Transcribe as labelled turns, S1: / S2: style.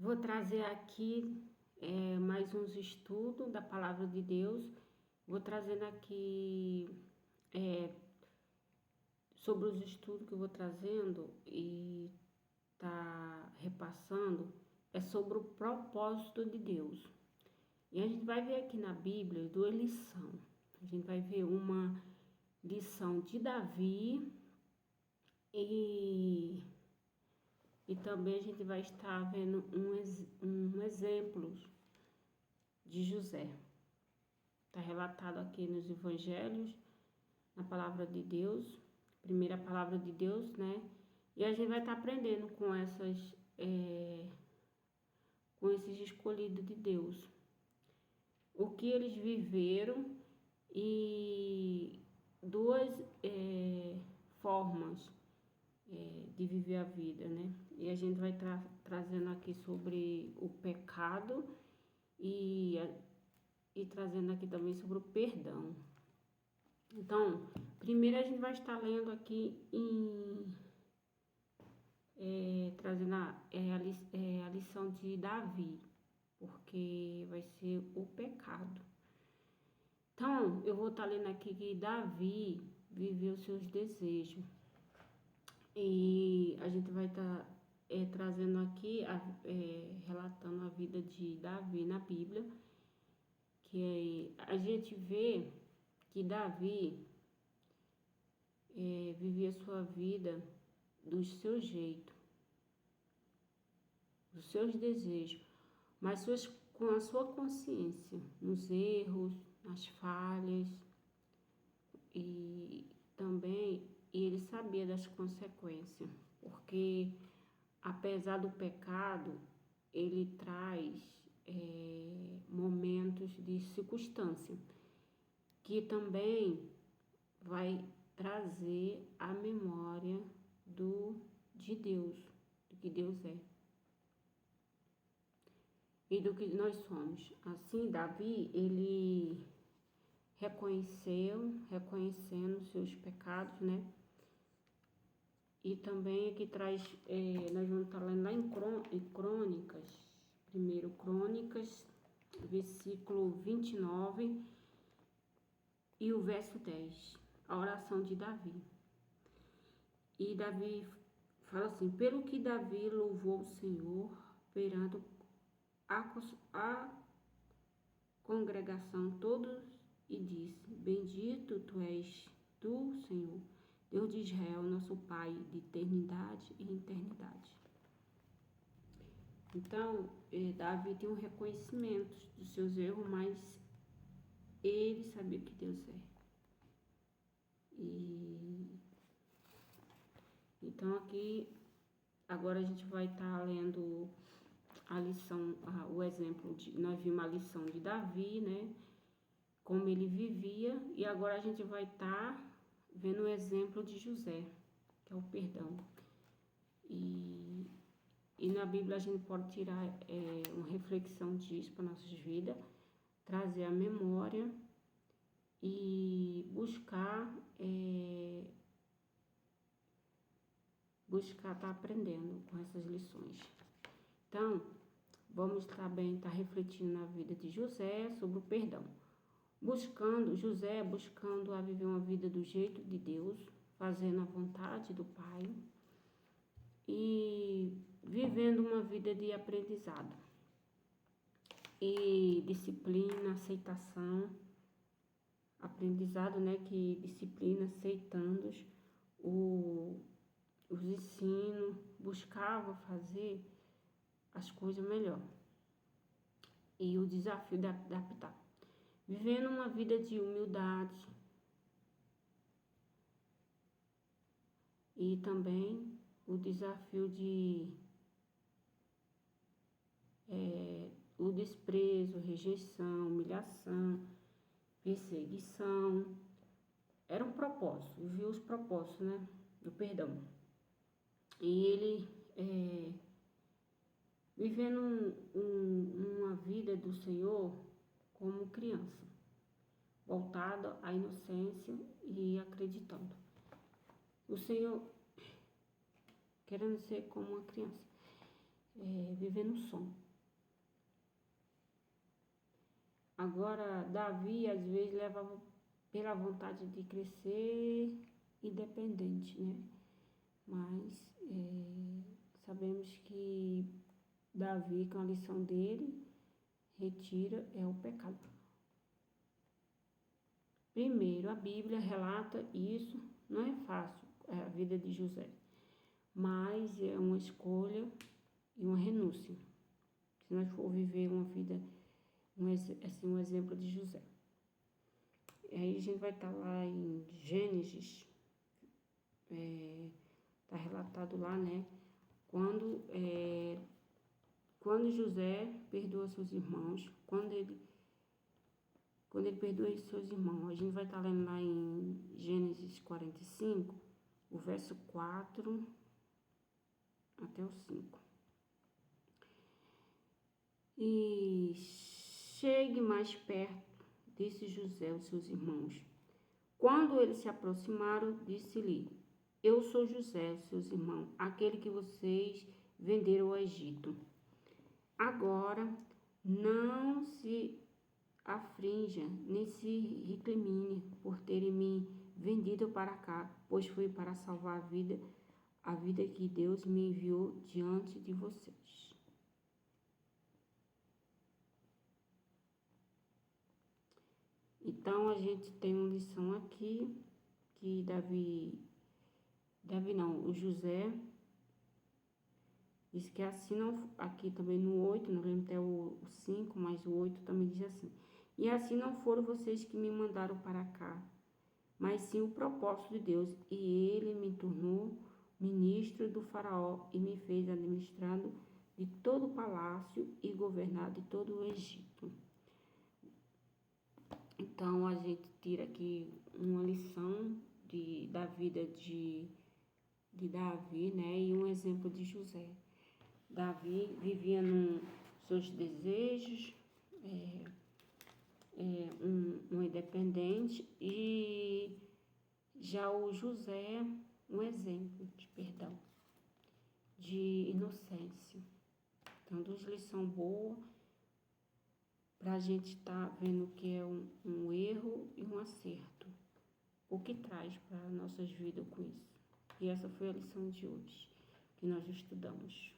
S1: Vou trazer aqui mais uns estudos da Palavra de Deus. Vou trazendo aqui sobre os estudos que eu vou trazendo e tá repassando, é sobre o propósito de Deus. E a gente vai ver aqui na Bíblia duas lições. A gente vai ver uma lição de Davi e também a gente vai estar vendo um exemplo de José. Está relatado aqui nos evangelhos, na palavra de Deus, primeira palavra de Deus, né? E a gente vai estar aprendendo com esses escolhidos de Deus. O que eles viveram e duas formas de viver a vida, né? E a gente vai trazendo aqui sobre o pecado e trazendo aqui também sobre o perdão. Então, primeiro a gente vai estar lendo aqui trazendo a lição de Davi, porque vai ser o pecado. Então, eu vou estar lendo aqui que Davi viveu seus desejos. E a gente vai estar trazendo aqui, relatando a vida de Davi na Bíblia, que a gente vê que Davi vivia sua vida do seu jeito, dos seus desejos, mas com a sua consciência, nos erros, nas falhas, e também ele sabia das consequências, porque apesar do pecado, ele traz momentos de circunstância, que também vai trazer a memória de Deus, do que Deus é e do que nós somos. Assim, Davi, ele reconhecendo seus pecados, né? E também aqui traz, nós vamos estar lendo lá em Crônicas, primeiro Crônicas, versículo 29 e o verso 10, a oração de Davi. E Davi fala assim: pelo que Davi louvou o Senhor perante a congregação todos e disse: bendito tu és tu, Senhor, Deus de Israel, nosso Pai, de eternidade e eternidade. Então, Davi tem um reconhecimento dos seus erros, mas ele sabia que Deus é. Então, aqui, agora a gente vai estar lendo a lição, o exemplo nós vimos a lição de Davi, né? Como ele vivia, e agora a gente vai estar vendo o exemplo de José, que é o perdão. E na Bíblia a gente pode tirar uma reflexão disso para nossas vidas, trazer a memória e buscar estar aprendendo com essas lições. Então, vamos também estar refletindo na vida de José sobre o perdão. José buscando a viver uma vida do jeito de Deus, fazendo a vontade do Pai e vivendo uma vida de aprendizado e disciplina, aceitação, aprendizado, né, que disciplina, aceitando os ensinos, buscava fazer as coisas melhor e o desafio de adaptar. Vivendo uma vida de humildade e também o desafio de o desprezo, rejeição, humilhação, perseguição. Era um propósito, viu os propósitos, né, do perdão. E ele vivendo uma vida do Senhor como criança, voltada à inocência e acreditando. O Senhor querendo ser como uma criança. viver no som. Agora, Davi, às vezes, levava pela vontade de crescer independente, né? Mas sabemos que Davi, com a lição dele, retira o pecado. Primeiro, a Bíblia relata isso, não é fácil a vida de José, mas é uma escolha e uma renúncia. Se nós for viver uma vida, um exemplo de José. Aí a gente vai estar lá em Gênesis, está relatado lá, né? Quando José perdoa seus irmãos, quando ele perdoa seus irmãos, a gente vai estar lendo lá em Gênesis 45, o verso 4 até o 5. E chegue mais perto, disse José aos seus irmãos. Quando eles se aproximaram, disse-lhe: Eu sou José, seus irmãos, aquele que vocês venderam ao Egito. Agora não se afrinja, nem se recrimine por terem me vendido para cá, pois foi para salvar a vida que Deus me enviou diante de vocês. Então, a gente tem uma lição aqui, que o José diz que assim não, aqui também no 8, não lembro até o 5, mas o 8 também diz assim: E assim não foram vocês que me mandaram para cá, mas sim o propósito de Deus, e ele me tornou ministro do faraó e me fez administrado de todo o palácio e governado de todo o Egito. Então, a gente tira aqui uma lição da vida de Davi, né? E um exemplo de José. Davi vivia nos seus desejos, um independente, e já o José, um exemplo de perdão, de inocência. Então, duas lições boas para a gente estar vendo o que é um erro e um acerto. O que traz para nossas vidas com isso. E essa foi a lição de hoje que nós estudamos.